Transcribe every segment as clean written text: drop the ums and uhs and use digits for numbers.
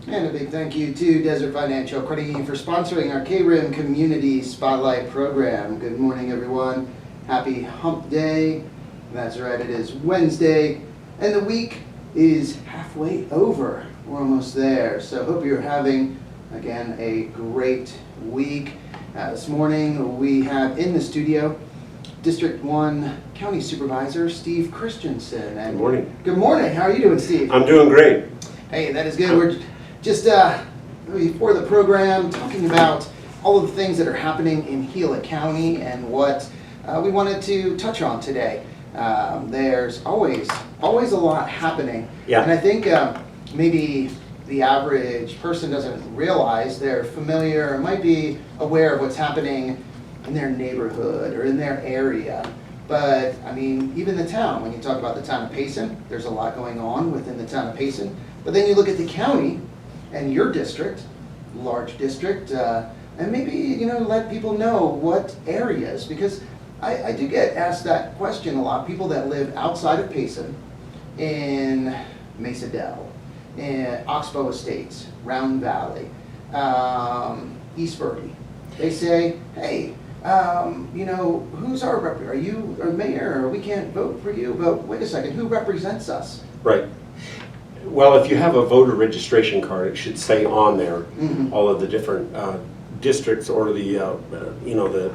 And a big thank you to Desert Financial Credit Union for sponsoring our KRIM Community Spotlight program. Good morning, everyone. Happy Hump Day. That's right, it is Wednesday, and the week is halfway over. We're almost there, so hope you're having, again, a great week. This morning we have in the studio District 1 County Supervisor Steve Christensen. And good morning. Good morning. How are you doing, Steve? I'm doing great. Hey, that is good. We're just before the program talking about all of the things that are happening in Gila County and what we wanted to touch on today. There's always a lot happening. Yeah. And I think maybe the average person doesn't realize they're familiar or might be aware of what's happening in their neighborhood or in their area. But I mean, even the town, when you talk about the town of Payson, there's a lot going on within the town of Payson. But then you look at the county and your district, large district, and maybe, let people know what areas, because I do get asked that question a lot. People that live outside of Payson, in Mesa Dell, in Oxbow Estates, Round Valley, East Verde, they say, hey, who's our rep? Are you a mayor? Or we can't vote for you, but wait a second, who represents us? Right. Well, if you have a voter registration card, it should say on there all of the different districts or the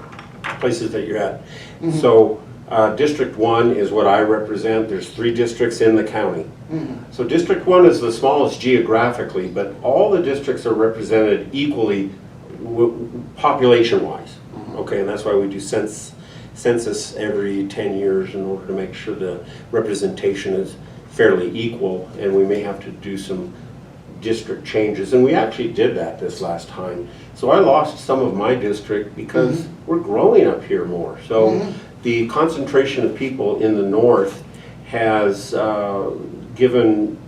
places that you're at. So District 1 is what I represent. There's 3 districts in the county. So District 1 is the smallest geographically, but all the districts are represented equally population-wise. Okay, and that's why we do census every 10 years in order to make sure the representation is fairly equal, and we may have to do some district changes, and we actually did that this last time. So I lost some of my district because we're growing up here more. So the concentration of people in the north has given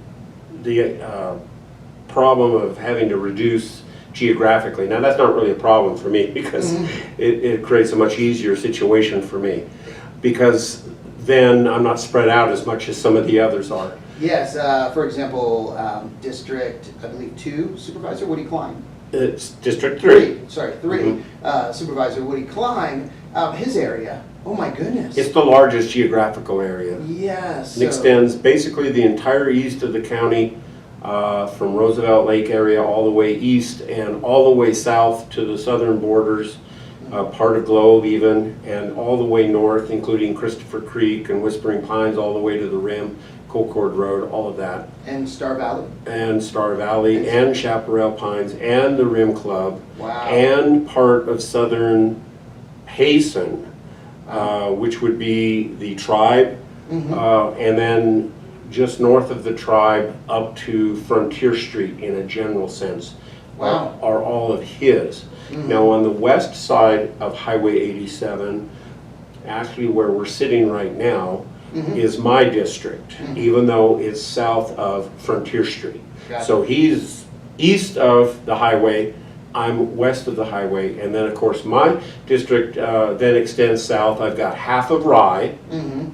the problem of having to reduce geographically. Now that's not really a problem for me because it creates a much easier situation for me, because then I'm not spread out as much as some of the others are. Yes, for example, District, I believe 2, Supervisor Woody Klein. It's District 3. Sorry, 3. Supervisor Woody Klein, his area, oh my goodness. It's the largest geographical area. Yes. It extends basically the entire east of the county, from Roosevelt Lake area all the way east and all the way south to the southern borders, part of Globe even, and all the way north, including Christopher Creek and Whispering Pines, all the way to the rim, Colcord Road, all of that. And Star Valley. And Star Valley and Chaparral Pines and the Rim Club. Wow. And part of southern Payson, which would be the tribe, and then just north of the tribe up to Frontier Street in a general sense. Wow. Are all of his. Now on the west side of Highway 87, actually where we're sitting right now, is my district, even though it's south of Frontier Street. Gotcha. So he's east of the highway, I'm west of the highway, and then of course my district then extends south. I've got half of Rye,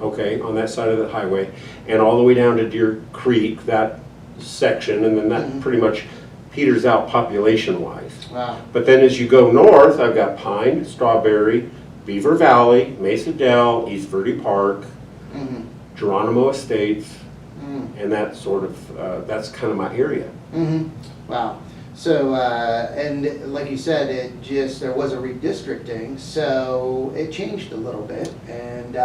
okay, on that side of the highway, and all the way down to Deer Creek, that section, and then that pretty much peters out population-wise. Wow. But then as you go north, I've got Pine, Strawberry, Beaver Valley, Mesa Dell, East Verde Park, Geronimo Estates, and that sort of, that's kind of my area. Wow. So, and like you said, there was a redistricting, so it changed a little bit, and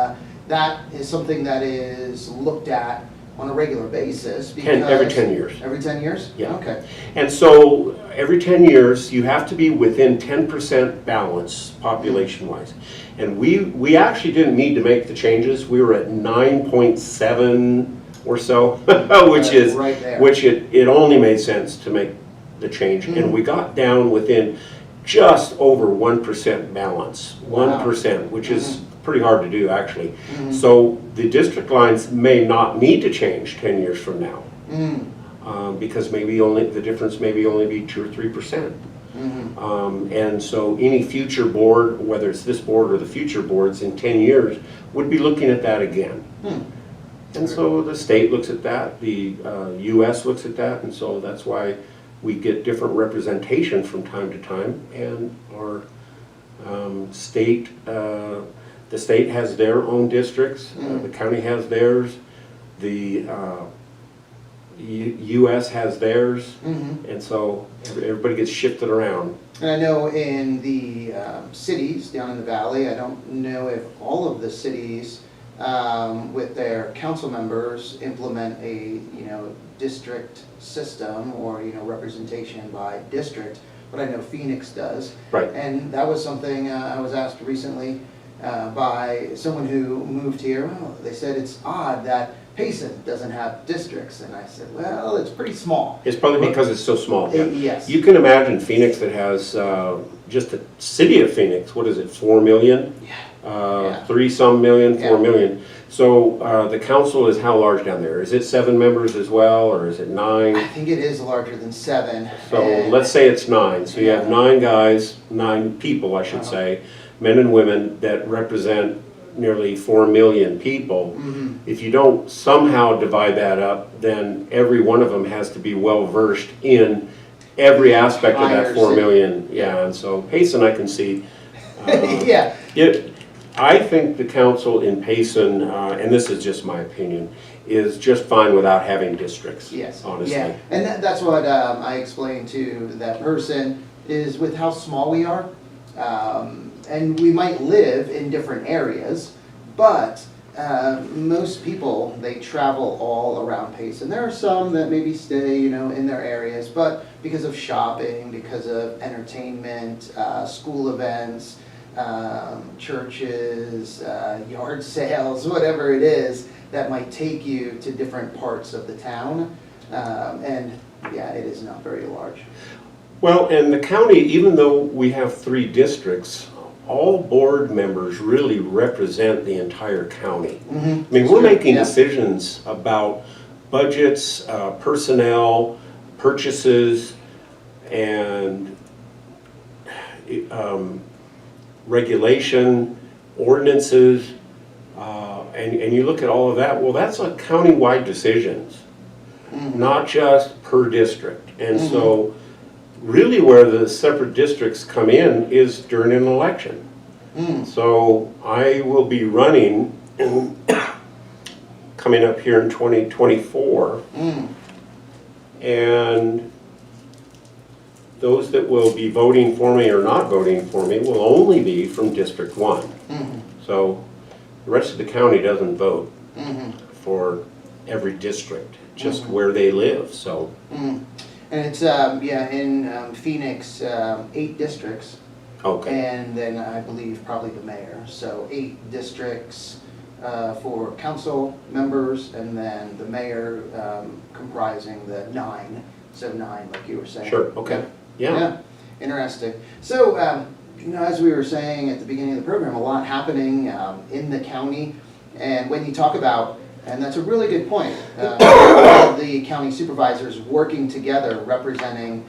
that is something that is looked at on a regular basis. Because Every 10 years. Every 10 years? Yeah. Okay. And so every 10 years, you have to be within 10% balance population-wise. And we actually didn't need to make the changes. We were at 9.7 or so, which right there. which it only made sense to make the change. And we got down within just over 1% balance, 1%, which is pretty hard to do actually. So the district lines may not need to change 10 years from now, because maybe the difference may only be 2 or 3%. And so any future board, whether it's this board or the future boards in 10 years, would be looking at that again. And so the state looks at that, the U.S. looks at that, and so that's why we get different representation from time to time, and our state, the state has their own districts, the county has theirs, the U.S. has theirs, and so everybody gets shifted around. And I know in the cities down in the valley, I don't know if all of the cities with their council members implement a district system or representation by district, but I know Phoenix does. Right. And that was something I was asked recently by someone who moved here. Well, they said it's odd that Payson doesn't have districts, and I said, well, it's pretty small. It's probably because it's so small. Yes. You can imagine Phoenix that has just the city of Phoenix, what is it, 4 million? Yeah. 3-some million, 4 Yeah. million. So the council is how large down there? Is it 7 members as well, or is it 9? I think it is larger than 7. So and let's say it's 9. So you have 9 guys, 9 people, I should say, men and women that represent nearly 4 million people. If you don't somehow divide that up, then every one of them has to be well versed in every aspect of that 4 million. Yeah, and so Payson I can see. Yeah. I think the council in Payson, and this is just my opinion, is just fine without having districts. Yes. Honestly. Yeah. And that's what I explained to that person, is with how small we are, and we might live in different areas, but most people, they travel all around Payson. There are some that maybe stay, in their areas, but because of shopping, because of entertainment, school events, churches, yard sales, whatever it is, that might take you to different parts of the town. And yeah, it is not very large. Well, and the county, even though we have 3 districts, all board members really represent the entire county. I mean, we're making decisions about budgets, personnel, purchases, and regulation, ordinances, and you look at all of that, well, that's a county-wide decisions, not just per district. And so really where the separate districts come in is during an election. So I will be running coming up here in 2024, and those that will be voting for me or not voting for me will only be from District 1. So the rest of the county doesn't vote for every district, just where they live. So. And it's, in Phoenix, 8 districts. Okay. And then I believe probably the mayor. So 8 districts for council members, and then the mayor comprising the 9. So 9, like you were saying. Sure, okay. Yeah. Interesting. So, as we were saying at the beginning of the program, a lot happening in the county. And when you talk about, and that's a really good point, all of the county supervisors working together, representing,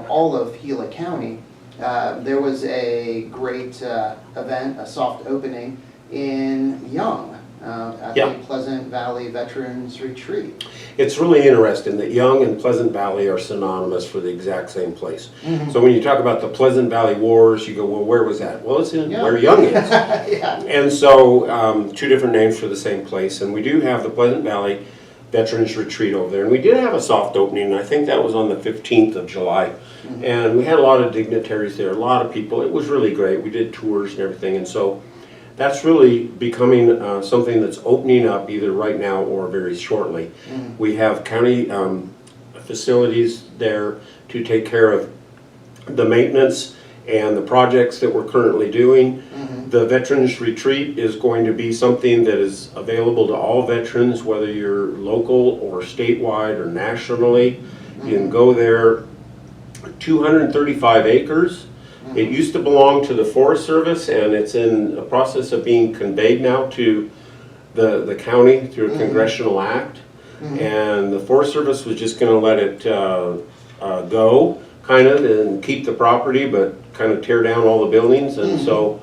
all of Gila County. There was a great event, a soft opening in Young at the Pleasant Valley Veterans Retreat. It's really interesting that Young and Pleasant Valley are synonymous for the exact same place. So when you talk about the Pleasant Valley Wars, you go, well, where was that? Well, it's in where Young is. And so 2 different names for the same place. And we do have the Pleasant Valley Veterans Retreat over there. And we did have a soft opening, and I think that was on the 15th of July. And we had a lot of dignitaries there, a lot of people. It was really great. We did tours and everything. And so that's really becoming something that's opening up either right now or very shortly. We have county facilities there to take care of the maintenance and the projects that we're currently doing. The Veterans Retreat is going to be something that is available to all veterans, whether you're local or statewide or nationally. You can go there. 235 acres. It used to belong to the Forest Service, and it's in the process of being conveyed now to the county through a congressional act. And the Forest Service was just going to let it go, kind of, and keep the property, but kind of tear down all the buildings. And so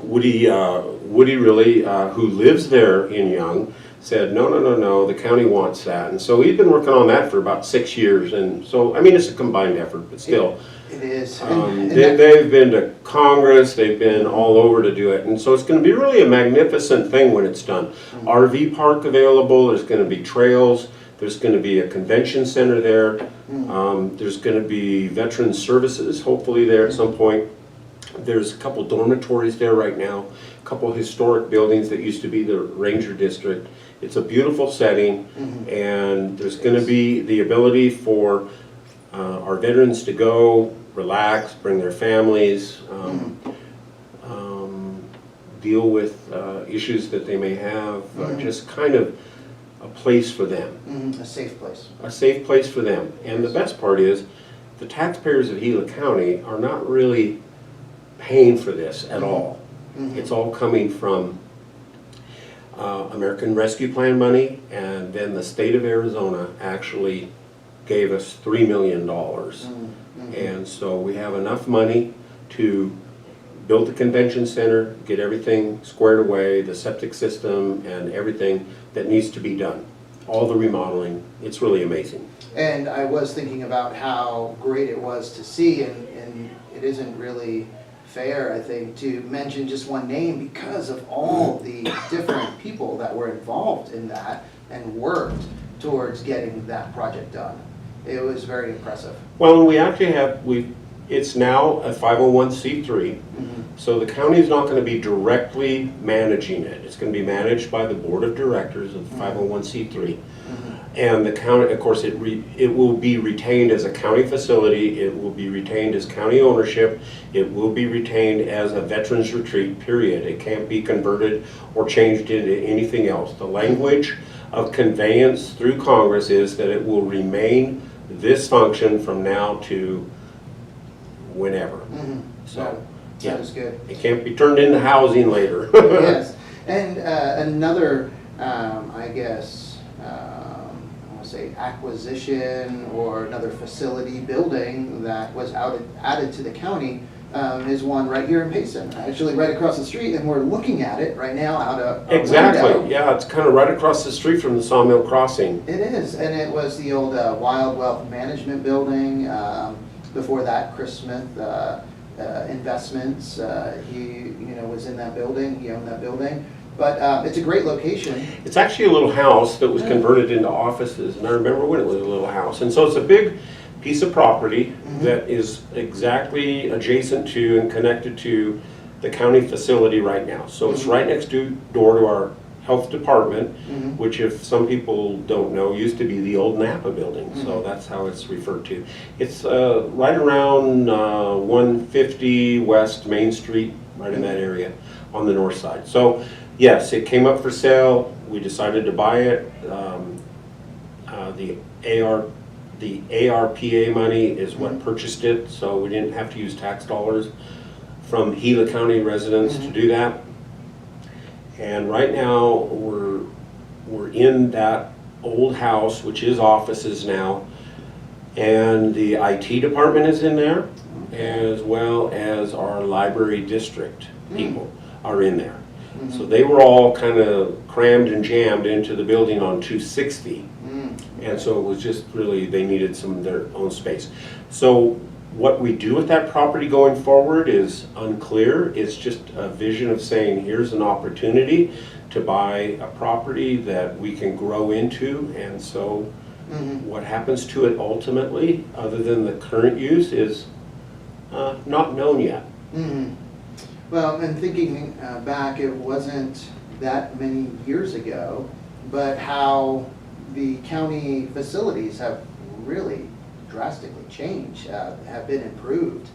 Woody really, who lives there in Young, said, no, the county wants that. And so we've been working on that for about 6 years. And so, I mean, it's a combined effort, but still. It is. They've been to Congress, they've been all over to do it. And so it's going to be really a magnificent thing when it's done. RV park available, there's going to be trails, there's going to be a convention center there, there's going to be veteran services hopefully there at some point. There's a couple dormitories there right now, a couple historic buildings that used to be the Ranger District. It's a beautiful setting, and there's going to be the ability for our veterans to go, relax, bring their families, deal with issues that they may have, just kind of a place for them. A safe place. A safe place for them. And the best part is, the taxpayers of Gila County are not really paying for this at all. It's all coming from American Rescue Plan money, and then the state of Arizona actually gave us $3 million. And so we have enough money to build the convention center, get everything squared away, the septic system and everything that needs to be done. All the remodeling, it's really amazing. And I was thinking about how great it was to see, and it isn't really fair, I think, to mention just one name because of all the different people that were involved in that and worked towards getting that project done. It was very impressive. Well, we actually have, it's now a 501c3, so the county is not going to be directly managing it. It's going to be managed by the board of directors of 501c3. And the county, of course, it will be retained as a county facility, it will be retained as county ownership, it will be retained as a veterans retreat, period. It can't be converted or changed into anything else. The language of conveyance through Congress is that it will remain this function from now to whenever. So, that is good. It can't be turned into housing later. Yes, and another, I guess, I want to say acquisition or another facility building that was added to the county is one right here in Payson, actually right across the street, and we're looking at it right now out of a Exactly, window. yeah, it's kind of right across the street from the Sawmill Crossing. It is, and it was the old Wild Wealth Management Building. Before that, Chris Smith Investments, he was in that building, he owned that building. But it's a great location. It's actually a little house that was converted into offices, and I remember when it was a little house. And so it's a big piece of property that is exactly adjacent to and connected to the county facility right now. So it's right next door to our health department, which, if some people don't know, used to be the old Napa building. So that's how it's referred to. It's right around 150 West Main Street, right in that area on the north side. So yes, it came up for sale. We decided to buy it. The ARPA money is what purchased it, so we didn't have to use tax dollars from Gila County residents to do that. And right now, we're in that old house, which is offices now, and the IT department is in there, as well as our library district people are in there. So they were all kind of crammed and jammed into the building on 260. And so it was just really, they needed some of their own space. So what we do with that property going forward is unclear. It's just a vision of saying, here's an opportunity to buy a property that we can grow into. And so what happens to it ultimately, other than the current use, is not known yet. Well, and thinking back, it wasn't that many years ago, but how the county facilities have really drastically changed, have been improved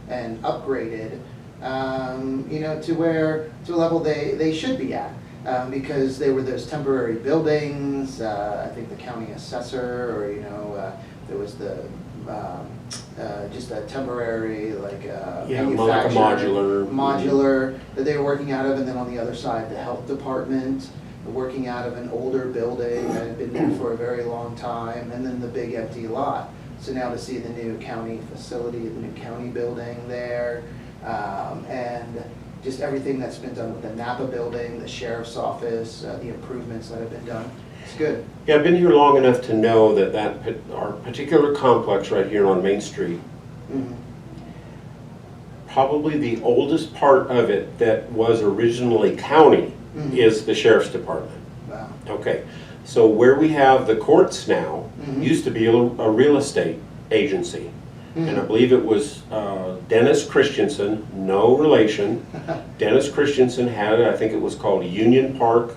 and upgraded, to a level they should be at, because they were those temporary buildings. I think the county assessor, or there was the just a temporary like Like a manufacturer, modular. modular that they were working out of, and then on the other side, the health department working out of an older building that had been there for a very long time, and then the big empty lot. So now to see the new county facility, the new county building there, and just everything that's been done with the Napa building, the sheriff's office, the improvements that have been done. It's good. Yeah, I've been here long enough to know that our particular complex right here on Main Street, Mhm. probably the oldest part of it that was originally county Mhm. is the sheriff's department. Wow. Okay, so where we have the courts now, Mhm. used to be a real estate agency. And I Mhm. believe it was Dennis Christensen, no relation. Dennis Christensen had, I think it was called Union Park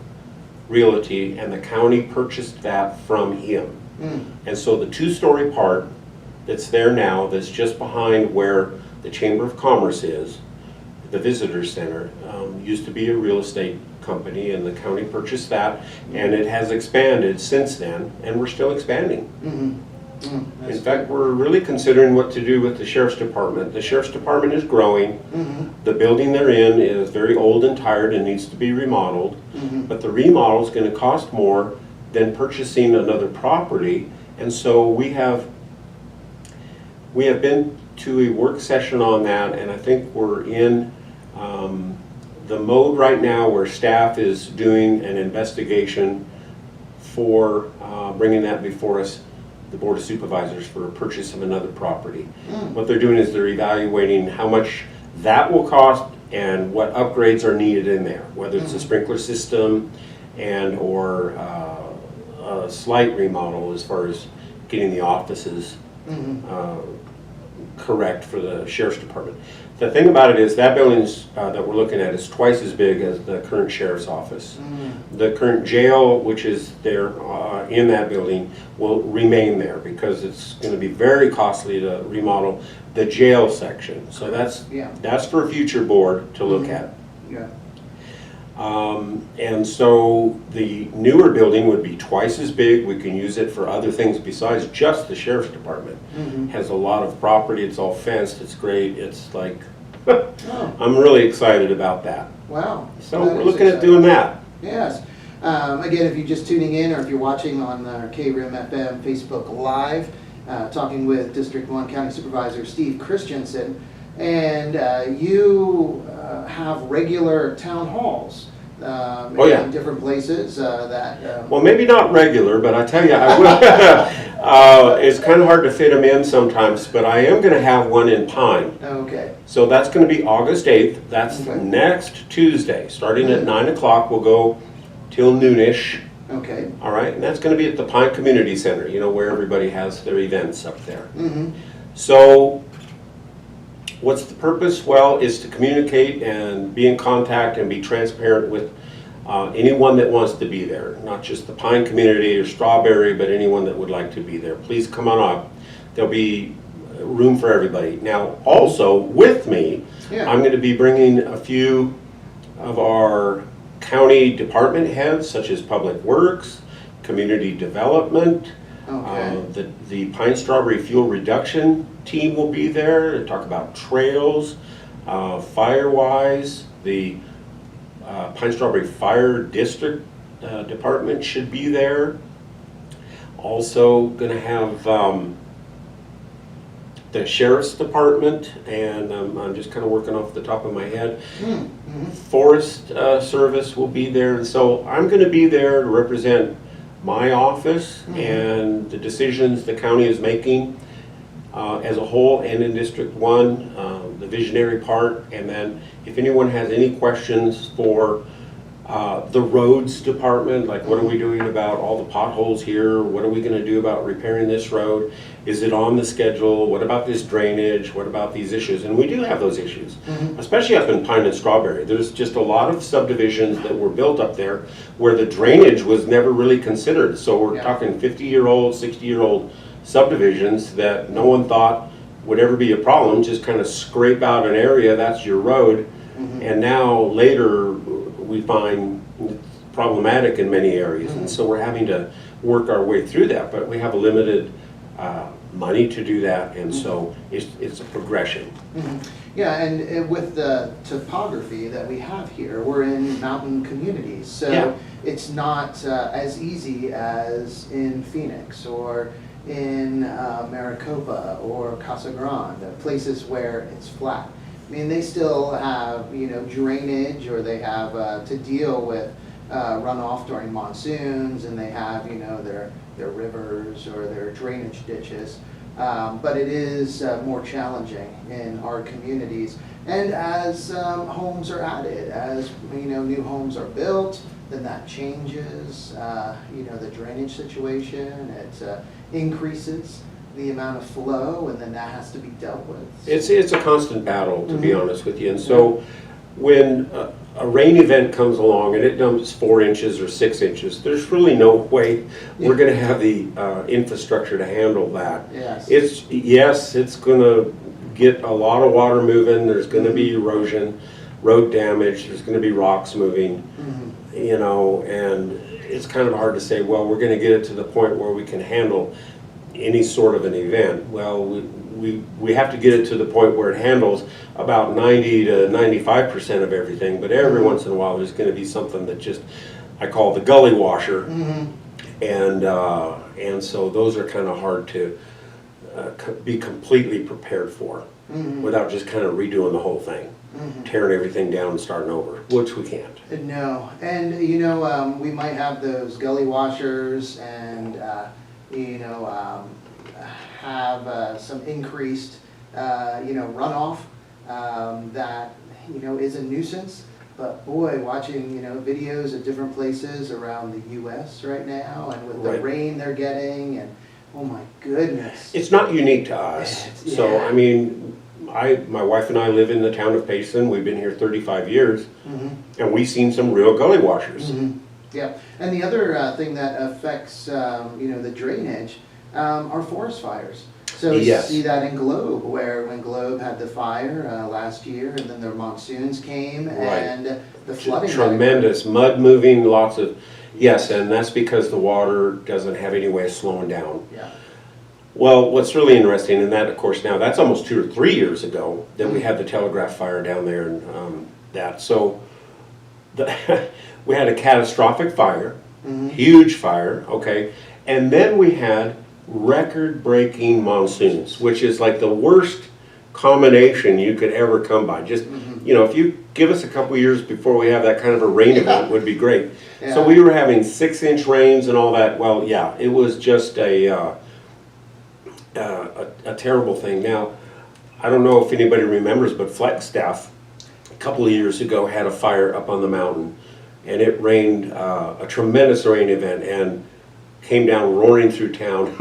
Realty, and the county purchased that from him. Mm. And so the two-story part that's there now, that's just behind where the Chamber of Commerce is, the Visitor Center, used to be a real estate company, and the county purchased that, and it has expanded since then, and we're still expanding. Mhm. Mm. In That's fact, we're really considering what to do with the sheriff's department. The sheriff's department is growing. Mhm. The building they're in is very old and tired and needs to be remodeled. Mhm. But the remodel is going to cost more than purchasing another property. And so we have been to a work session on that, and I think we're in the mode right now where staff is doing an investigation for bringing that before us, the Board of Supervisors, for a purchase of another property. Mm. What they're doing is they're evaluating how much that will cost and what upgrades are needed in there, whether it's a sprinkler system and or a slight remodel as far as getting the offices Mhm. correct for the sheriff's department. The thing about it is that building's that we're looking at is twice as big as the current sheriff's office. Mm. The current jail, which is there in that building, will remain there because it's going to be very costly to remodel the jail section. So Yeah. that's for a future board to look Mhm. at. Yeah. And so the newer building would be twice as big. We can use it for other things besides just the sheriff's department. Mhm. Has a lot of property, it's all fenced, it's great, it's like, Oh, I'm really excited about that. wow. So That we're is looking at exciting. doing that. Yes. Again, if you're just tuning in or if you're watching on our KRIM FM Facebook Live, talking with District 1 County Supervisor Steve Christensen, and you have regular town halls Oh, yeah. in different places that... Well, maybe not regular, but I tell you, I will. It's kind of hard to fit them in sometimes, but I am going to have one in Pine. Okay. So that's going to be August 8th. That's Okay. next Tuesday. Starting at 9 o'clock, we'll go till noonish. Okay. All right, and that's going to be at the Pine Community Center, you know, where everybody has their events up there. Mm-hmm. So what's the purpose? Well, is to communicate and be in contact and be transparent with anyone that wants to be there, not just the Pine community or Strawberry, but anyone that would like to be there. Please come on up. There'll be room for everybody. Now, also with me, Yeah. I'm going to be bringing a few of our county department heads, such as Public Works, Community Development. Okay. The Pine Strawberry Fuel Reduction team will be there to talk about trails, Firewise, the Pine Strawberry Fire District Department should be there. Also going to have the Sheriff's Department, and I'm just kind of working off the top of my head. Mm-hmm. Forest Service will be there, and so I'm going to be there to represent my office and the decisions the county is making as a whole, and in District 1, the visionary part. And then if anyone has any questions for the roads department, like what are we doing about all the potholes here? What are we going to do about repairing this road? Is it on the schedule? What about this drainage? What about these issues? And we do have those issues, especially up in Pine and Strawberry. There's just a lot of subdivisions that were built up there where the drainage was never really considered. So we're talking 50-year-old, 60-year-old subdivisions that no one thought would ever be a problem. Just kind of scrape out an area, that's your road. And now later we find it's problematic in many areas, and so we're having to work our way through that, but we have a limited money to do that, and so it's a progression. Yeah, and with the topography that we have here, we're in mountain communities, so Yeah. it's not as easy as in Phoenix or in Maricopa or Casa Grande, places where it's flat. I mean, they still have, you know, drainage, or they have to deal with runoff during monsoons, and they have, you know, their rivers or their drainage ditches. But it is more challenging in our communities. And as homes are added, as, you know, new homes are built, then that changes, you know, the drainage situation. It increases the amount of flow, and then that has to be dealt with. It's a constant battle, to be honest with you. And so when a rain event comes along and it dumps 4 inches or 6 inches, there's really no way we're going to have the infrastructure to handle that. Yes. It's going to get a lot of water moving. There's going to be erosion, road damage. There's going to be rocks moving, you know, and it's kind of hard to say, well, we're going to get it to the point where we can handle any sort of an event. Well, we have to get it to the point where it handles about 90 to 95% of everything, but every once in a while there's going to be something that just, I call the gully washer, and so those are kind of hard to be completely prepared for without just kind of redoing the whole thing, tearing everything down and starting over, which we can't. No, and you know, we might have those gully washers and you know, have some increased, you know, runoff that, you know, is a nuisance. But boy, watching, you know, videos at different places around the U.S. right now, and with the rain they're getting, and oh my goodness. It's not unique to us. So, I mean, my wife and I live in the town of Payson. We've been here 35 years, and we've seen some real gully washers. Yeah, and the other thing that affects, you know, the drainage are forest fires. So you see that in Globe, where when Globe had the fire last year, and then the monsoons came, and the flooding. Tremendous mud moving, lots of, yes, and that's because the water doesn't have any way of slowing down. Well, what's really interesting, and that, of course, now that's almost 2 or 3 years ago that we had the Telegraph fire down there, and that. So we had a catastrophic fire, huge fire, okay, and then we had record-breaking monsoons, which is like the worst combination you could ever come by. Just, you know, if you give us a couple years before we have that kind of a rain event, would be great. So we were having 6-inch rains and all that. Well, yeah, it was just a terrible thing. Now, I don't know if anybody remembers, but Flagstaff a couple of years ago had a fire up on the mountain, and it rained a tremendous rain event and came down roaring through town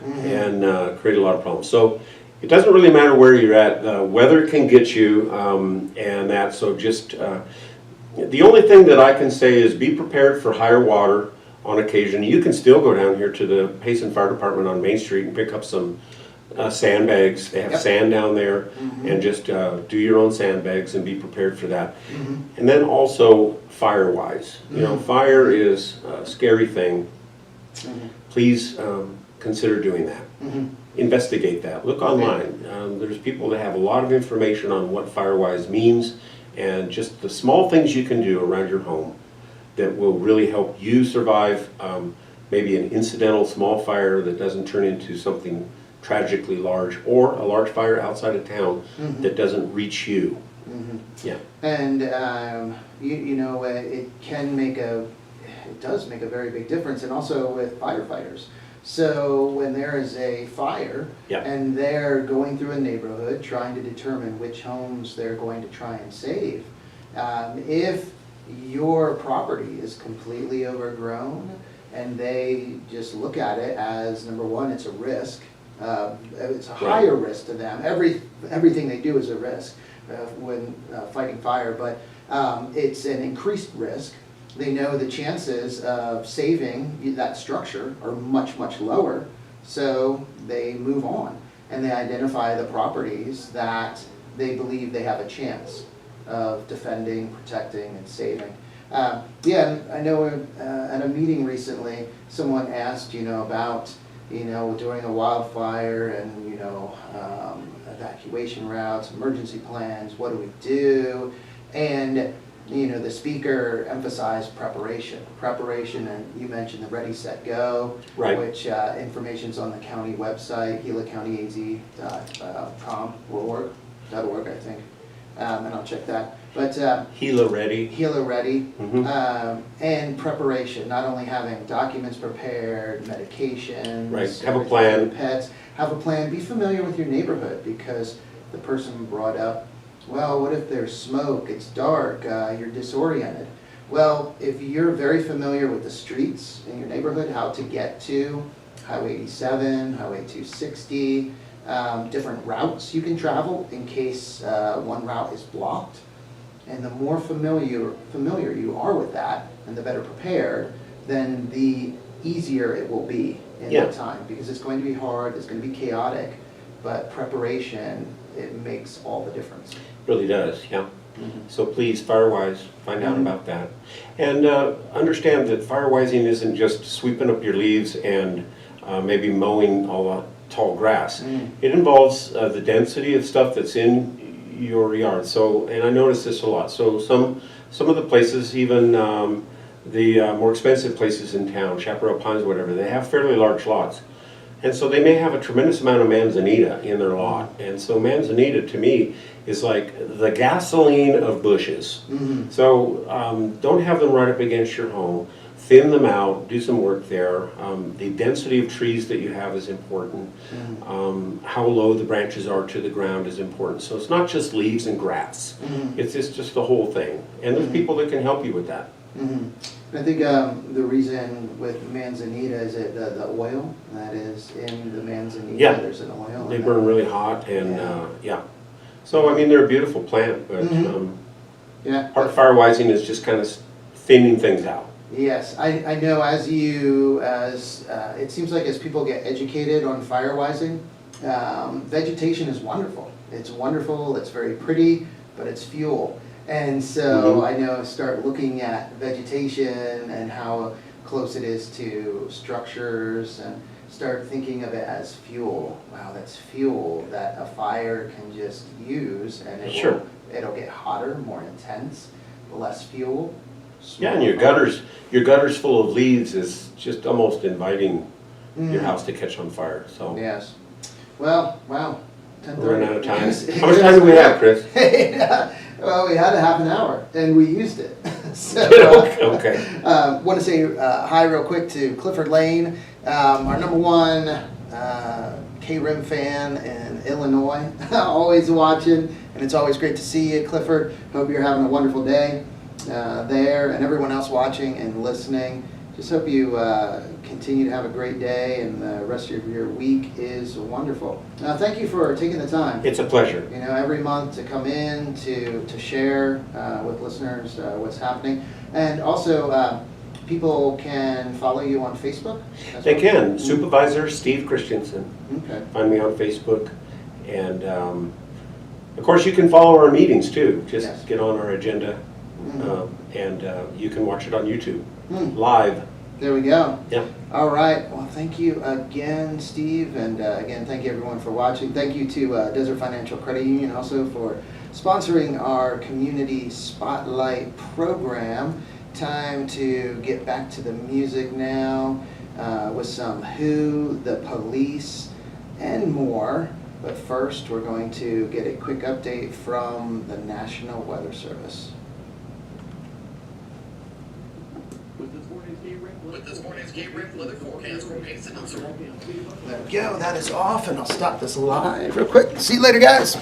and created a lot of problems. So it doesn't really matter where you're at. Weather can get you, and that. So just the only thing that I can say is be prepared for higher water on occasion. You can still go down here to the Payson Fire Department on Main Street and pick up some sandbags. They have sand down there, and just do your own sandbags and be prepared for that. And then also fire-wise, you know, fire is a scary thing. Please consider doing that. Investigate that. Look online. There's people that have a lot of information on what fire-wise means, and just the small things you can do around your home that will really help you survive maybe an incidental small fire that doesn't turn into something tragically large, or a large fire outside of town that doesn't reach you. Yeah. And you know, it does make a very big difference, and also with firefighters. So when there is a fire and they're going through a neighborhood trying to determine which homes they're going to try and save, if your property is completely overgrown and they just look at it as, number one, it's a risk. It's a higher risk to them. Everything they do is a risk when fighting fire, but it's an increased risk. They know the chances of saving that structure are much, much lower, so they move on and they identify the properties that they believe they have a chance of defending, protecting, and saving. Yeah, I know at a meeting recently, someone asked, you know, about, you know, during a wildfire and, you know, evacuation routes, emergency plans, what do we do? And you know, the speaker emphasized preparation, and you mentioned the Ready, Set, Go, which information's on the county website, gilacountyaz.com.org, I think. and I'll check that. But Gila ready. Gila ready, Mhm. and preparation, not only having documents prepared, medications. Right, have a everything for plan. your pets, have a plan, be familiar with your neighborhood, because the person brought up, well, what if there's smoke, it's dark, you're disoriented. Well, if you're very familiar with the streets in your neighborhood, how to get to Highway 87, Highway 260, different routes you can travel in case one route is blocked. And the more familiar you are with that, and the better prepared, then the easier it will be in Yeah. that time. Because it's going to be hard, it's going to be chaotic, but preparation, it makes all the difference. Really does, yeah. Mhm. So please, Firewise, find out Mhm. about that. And understand that firewising isn't just sweeping up your leaves and maybe mowing all the tall grass. Mm. It involves the density of stuff that's in your yard. So, and I notice this a lot. So some of the places, even the more expensive places in town, Chaparral Pines, whatever, they have fairly large lots. And so they may have a tremendous amount of manzanita in their lot. And so manzanita, to me, is like the gasoline of bushes. Mhm. So don't have them right up against your home. Thin them out, do some work there. The density of trees that you have is important. How low the branches are to the ground is important. So it's not just leaves and grass. Mhm. It's just the whole thing. And there's people that can help you with that. Mhm. And I think the reason with manzanita is that the oil that is in the manzanita, Yeah. there's an oil. They in burn that. really hot and Yeah. yeah. So I mean, they're a beautiful plant, but Yeah. part of firewising is just kind of thinning things out. Yes, I know it seems like as people get educated on firewising, vegetation is wonderful. It's wonderful, it's very pretty, but it's fuel. And so I know start looking at vegetation and how close it is to structures and start thinking of it as fuel. Wow, that's fuel that a fire can just use and Sure. it'll get hotter, more intense, less fuel. Yeah, and your gutters full of leaves is just almost inviting your Mm. house to catch on fire. So Yes. Well, wow. 10:30. we're running out of time. Yes. How much time do we have, Chris? Well, we had a half an hour, and we used it. So, Okay. want to say hi real quick to Clifford Lane, our number one KRIM fan in Illinois, always watching, and it's always great to see you, Clifford. Hope you're having a wonderful day there, and everyone else watching and listening. Just hope you continue to have a great day, and the rest of your week is wonderful. Thank you for taking the time. It's a pleasure. You know, every month to come in to share with listeners what's happening, and also people can follow you on Facebook. as They well? can. Supervisor Steve Christensen. Okay. Find me on Facebook. And of course, you can follow our meetings too. Just Yes. get on our agenda Mhm. and you can watch it on YouTube Hmm. live. There we go. Yeah. All right. Well, thank you again, Steve, and again, thank you everyone for watching. Thank you to Desert Financial Credit Union also for sponsoring our Community Spotlight program. Time to get back to the music now with some Who, the Police, and more. But first, we're going to get a quick update from the National Weather Service. With this morning's KRIM weather forecast from Pace Announcer. There we go. That is off, and I'll stop this live real quick. See you later, guys.